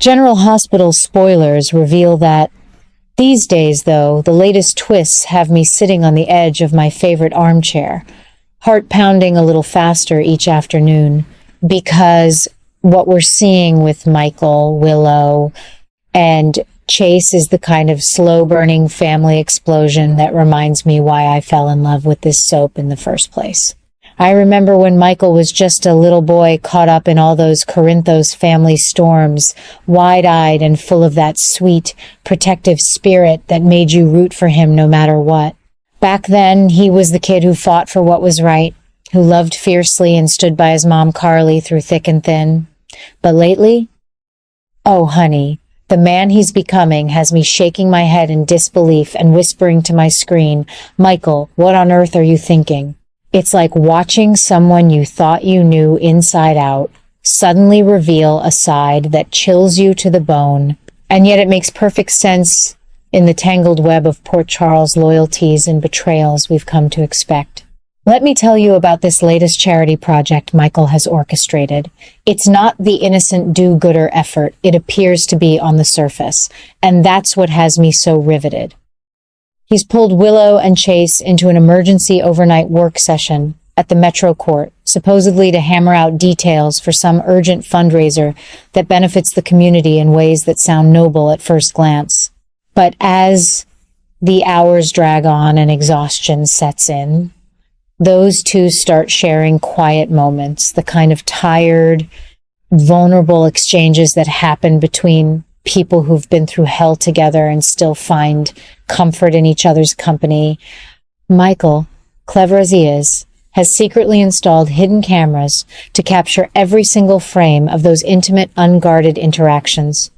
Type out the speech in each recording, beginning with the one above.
General Hospital spoilers reveal that these days, though, the latest twists have me sitting on the edge of my favorite armchair, heart pounding a little faster each afternoon, because what we're seeing with Michael, Willow, and Chase is the kind of slow-burning family explosion that reminds me why I fell in love with this soap in the first place. I remember when Michael was just a little boy caught up in all those Corinthos family storms, wide-eyed and full of that sweet, protective spirit that made you root for him no matter what. Back then, he was the kid who fought for what was right, who loved fiercely and stood by his mom Carly through thick and thin. But lately? Oh, honey, the man he's becoming has me shaking my head in disbelief and whispering to my screen, "Michael, what on earth are you thinking?" It's like watching someone you thought you knew inside out suddenly reveal a side that chills you to the bone, and yet it makes perfect sense in the tangled web of Port Charles loyalties and betrayals we've come to expect. Let me tell you about this latest charity project Michael has orchestrated. It's not the innocent do-gooder effort it appears to be on the surface, and that's what has me so riveted. He's pulled Willow and Chase into an emergency overnight work session at the Metro Court, supposedly to hammer out details for some urgent fundraiser that benefits the community in ways that sound noble at first glance. But as the hours drag on and exhaustion sets in, those two start sharing quiet moments, the kind of tired, vulnerable exchanges that happen between people who've been through hell together and still find comfort in each other's company. Michael, clever as he is, has secretly installed hidden cameras to capture every single frame of those intimate, unguarded interactions.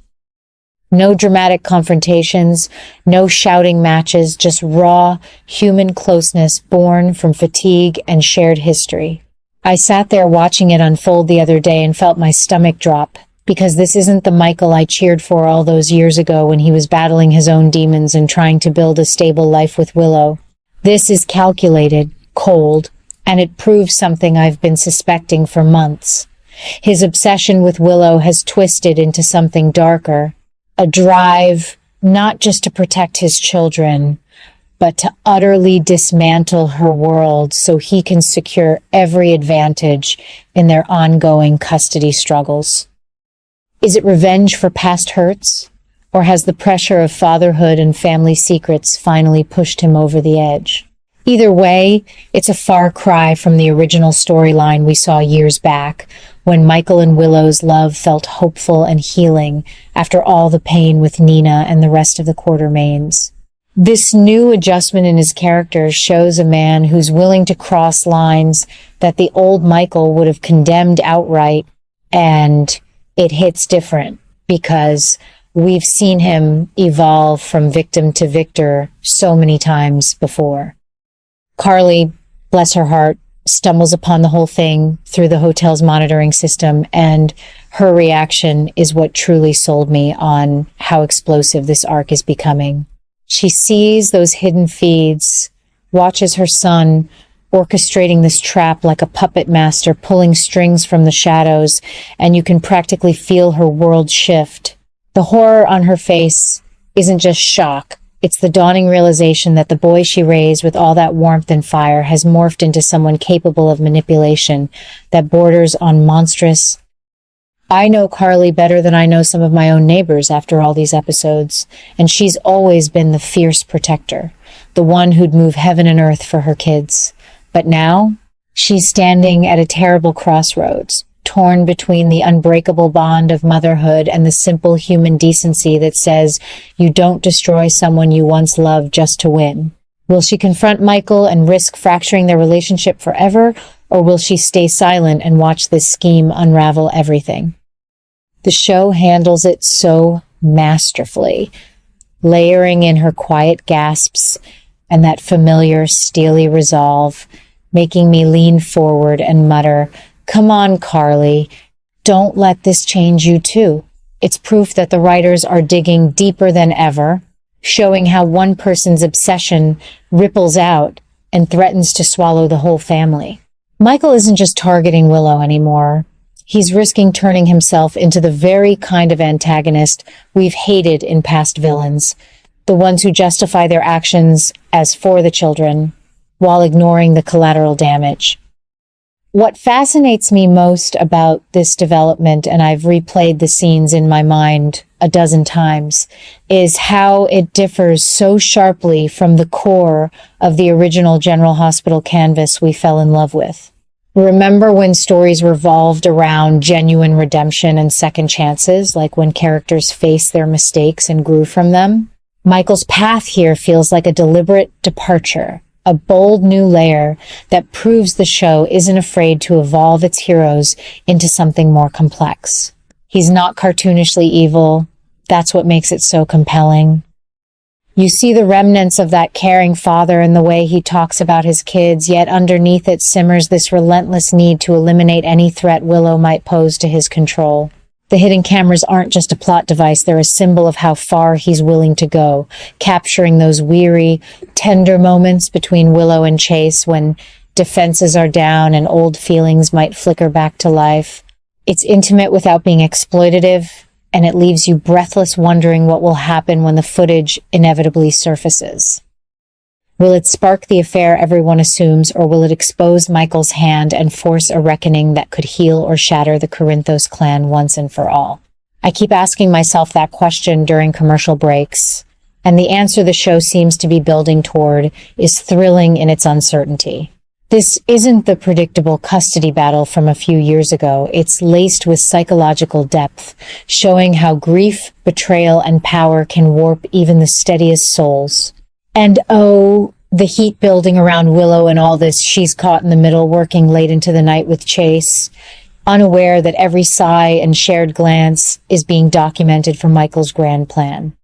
No dramatic confrontations, no shouting matches, just raw, human closeness born from fatigue and shared history. I sat there watching it unfold the other day and felt my stomach drop, because this isn't the Michael I cheered for all those years ago when he was battling his own demons and trying to build a stable life with Willow. This is calculated, cold, and it proves something I've been suspecting for months. His obsession with Willow has twisted into something darker, a drive not just to protect his children, but to utterly dismantle her world so he can secure every advantage in their ongoing custody struggles. Is it revenge for past hurts, or has the pressure of fatherhood and family secrets finally pushed him over the edge? Either way, it's a far cry from the original storyline we saw years back, when Michael and Willow's love felt hopeful and healing after all the pain with Nina and the rest of the Quartermaines. This new adjustment in his character shows a man who's willing to cross lines that the old Michael would have condemned outright, and it hits different because we've seen him evolve from victim to victor so many times before. Carly, bless her heart, stumbles upon the whole thing through the hotel's monitoring system, and her reaction is what truly sold me on how explosive this arc is becoming. She sees those hidden feeds, watches her son orchestrating this trap like a puppet master, pulling strings from the shadows, and you can practically feel her world shift. The horror on her face isn't just shock. It's the dawning realization that the boy she raised with all that warmth and fire has morphed into someone capable of manipulation that borders on monstrous. I know Carly better than I know some of my own neighbors after all these episodes, and she's always been the fierce protector, the one who'd move heaven and earth for her kids. But now, she's standing at a terrible crossroads, torn between the unbreakable bond of motherhood and the simple human decency that says you don't destroy someone you once loved just to win. Will she confront Michael and risk fracturing their relationship forever, or will she stay silent and watch this scheme unravel everything? The show handles it so masterfully, layering in her quiet gasps and that familiar, steely resolve, making me lean forward and mutter, "Come on, Carly. Don't let this change you too." It's proof that the writers are digging deeper than ever, showing how one person's obsession ripples out and threatens to swallow the whole family. Michael isn't just targeting Willow anymore. He's risking turning himself into the very kind of antagonist we've hated in past villains, the ones who justify their actions as for the children, while ignoring the collateral damage. What fascinates me most about this development, and I've replayed the scenes in my mind a dozen times, is how it differs so sharply from the core of the original General Hospital canvas we fell in love with. Remember when stories revolved around genuine redemption and second chances, like when characters faced their mistakes and grew from them? Michael's path here feels like a deliberate departure, a bold new layer that proves the show isn't afraid to evolve its heroes into something more complex. He's not cartoonishly evil. That's what makes it so compelling. You see the remnants of that caring father in the way he talks about his kids, yet underneath it simmers this relentless need to eliminate any threat Willow might pose to his control. The hidden cameras aren't just a plot device, they're a symbol of how far he's willing to go, capturing those weary, tender moments between Willow and Chase when defenses are down and old feelings might flicker back to life. It's intimate without being exploitative, and it leaves you breathless wondering what will happen when the footage inevitably surfaces. Will it spark the affair everyone assumes, or will it expose Michael's hand and force a reckoning that could heal or shatter the Corinthos clan once and for all? I keep asking myself that question during commercial breaks, and the answer the show seems to be building toward is thrilling in its uncertainty. This isn't the predictable custody battle from a few years ago. It's laced with psychological depth, showing how grief, betrayal, and power can warp even the steadiest souls. And oh, the heat building around Willow and all this, she's caught in the middle, working late into the night with Chase, unaware that every sigh and shared glance is being documented for Michael's grand plan.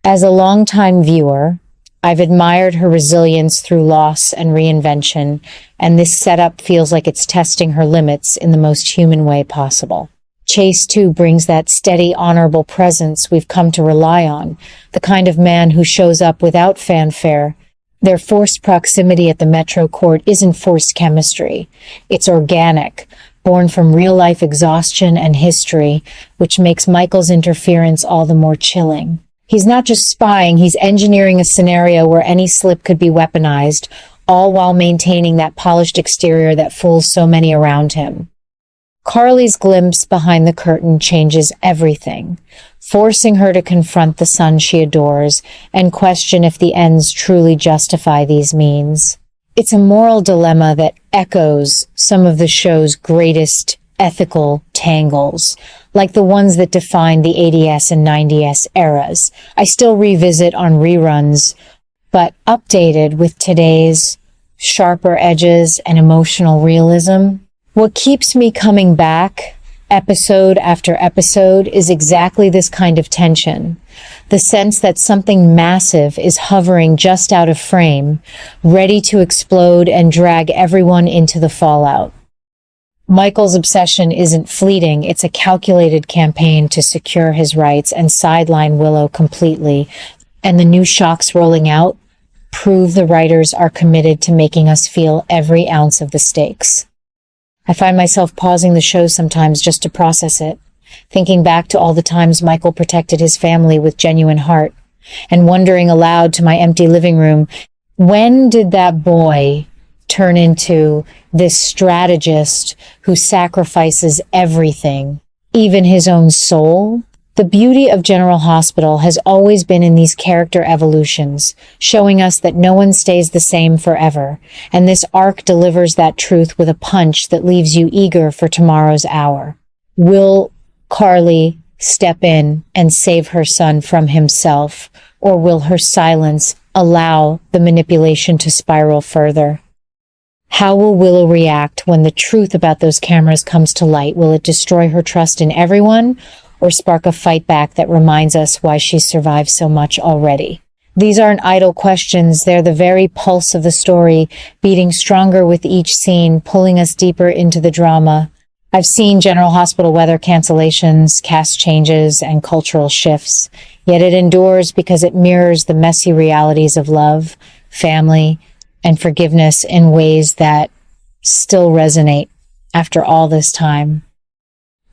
As a longtime viewer, I've admired her resilience through loss and reinvention, and this setup feels like it's testing her limits in the most human way possible. Chase, too, brings that steady, honorable presence we've come to rely on, the kind of man who shows up without fanfare. Their forced proximity at the Metro Court isn't forced chemistry. It's organic, born from real-life exhaustion and history, which makes Michael's interference all the more chilling. He's not just spying, he's engineering a scenario where any slip could be weaponized, all while maintaining that polished exterior that fools so many around him. Carly's glimpse behind the curtain changes everything, forcing her to confront the son she adores and question if the ends truly justify these means. It's a moral dilemma that echoes some of the show's greatest ethical tangles, like the ones that defined the 80s and 90s eras. I still revisit on reruns, but updated with today's sharper edges and emotional realism. What keeps me coming back, episode after episode, is exactly this kind of tension. The sense that something massive is hovering just out of frame, ready to explode and drag everyone into the fallout. Michael's obsession isn't fleeting, it's a calculated campaign to secure his rights and sideline Willow completely, and the new shocks rolling out prove the writers are committed to making us feel every ounce of the stakes. I find myself pausing the show sometimes just to process it, thinking back to all the times Michael protected his family with genuine heart, and wondering aloud to my empty living room, when did that boy turn into this strategist who sacrifices everything, even his own soul? The beauty of General Hospital has always been in these character evolutions, showing us that no one stays the same forever, and this arc delivers that truth with a punch that leaves you eager for tomorrow's hour. Will Carly step in and save her son from himself, or will her silence allow the manipulation to spiral further? How will Willow react when the truth about those cameras comes to light? Will it destroy her trust in everyone, or spark a fight back that reminds us why she's survived so much already? These aren't idle questions, they're the very pulse of the story, beating stronger with each scene, pulling us deeper into the drama. I've seen General Hospital weather cancellations, cast changes, and cultural shifts, yet it endures because it mirrors the messy realities of love, family, and forgiveness in ways that still resonate after all this time.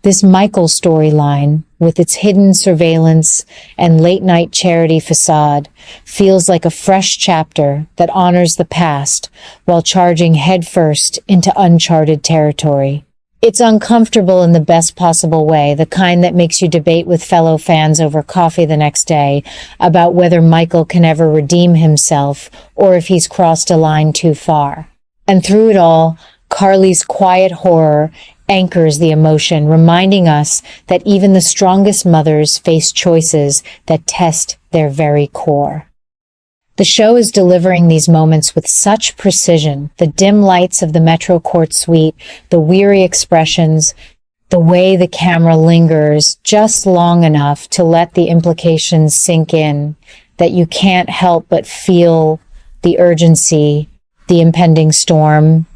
This Michael storyline, with its hidden surveillance and late-night charity facade, feels like a fresh chapter that honors the past while charging headfirst into uncharted territory. It's uncomfortable in the best possible way, the kind that makes you debate with fellow fans over coffee the next day about whether Michael can ever redeem himself or if he's crossed a line too far. And through it all, Carly's quiet horror anchors the emotion, reminding us that even the strongest mothers face choices that test their very core. The show is delivering these moments with such precision. The dim lights of the Metro Court suite, the weary expressions, the way the camera lingers just long enough to let the implications sink in, that you can't help but feel the urgency, the impending storm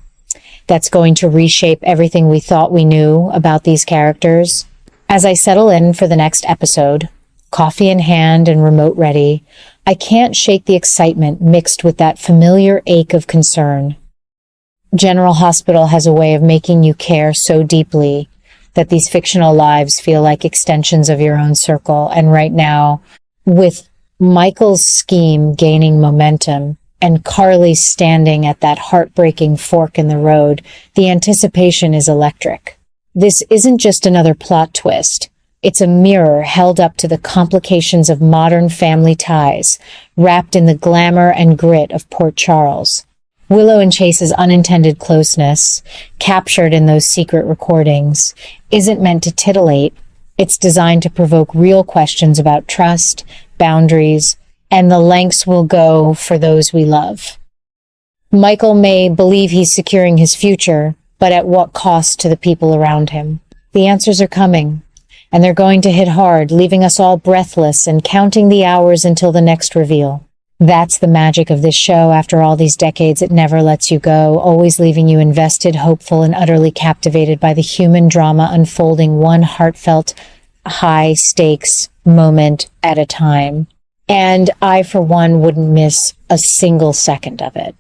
that's going to reshape everything we thought we knew about these characters. As I settle in for the next episode, coffee in hand and remote ready, I can't shake the excitement mixed with that familiar ache of concern. General Hospital has a way of making you care so deeply that these fictional lives feel like extensions of your own circle. And right now, with Michael's scheme gaining momentum, and Carly standing at that heartbreaking fork in the road, the anticipation is electric. This isn't just another plot twist. It's a mirror held up to the complications of modern family ties, wrapped in the glamour and grit of Port Charles. Willow and Chase's unintended closeness, captured in those secret recordings, isn't meant to titillate. It's designed to provoke real questions about trust, boundaries, and the lengths we'll go for those we love. Michael may believe he's securing his future, but at what cost to the people around him? The answers are coming, and they're going to hit hard, leaving us all breathless and counting the hours until the next reveal. That's the magic of this show. After all these decades, it never lets you go, always leaving you invested, hopeful, and utterly captivated by the human drama unfolding one heartfelt, high-stakes moment at a time. And I, for one, wouldn't miss a single second of it.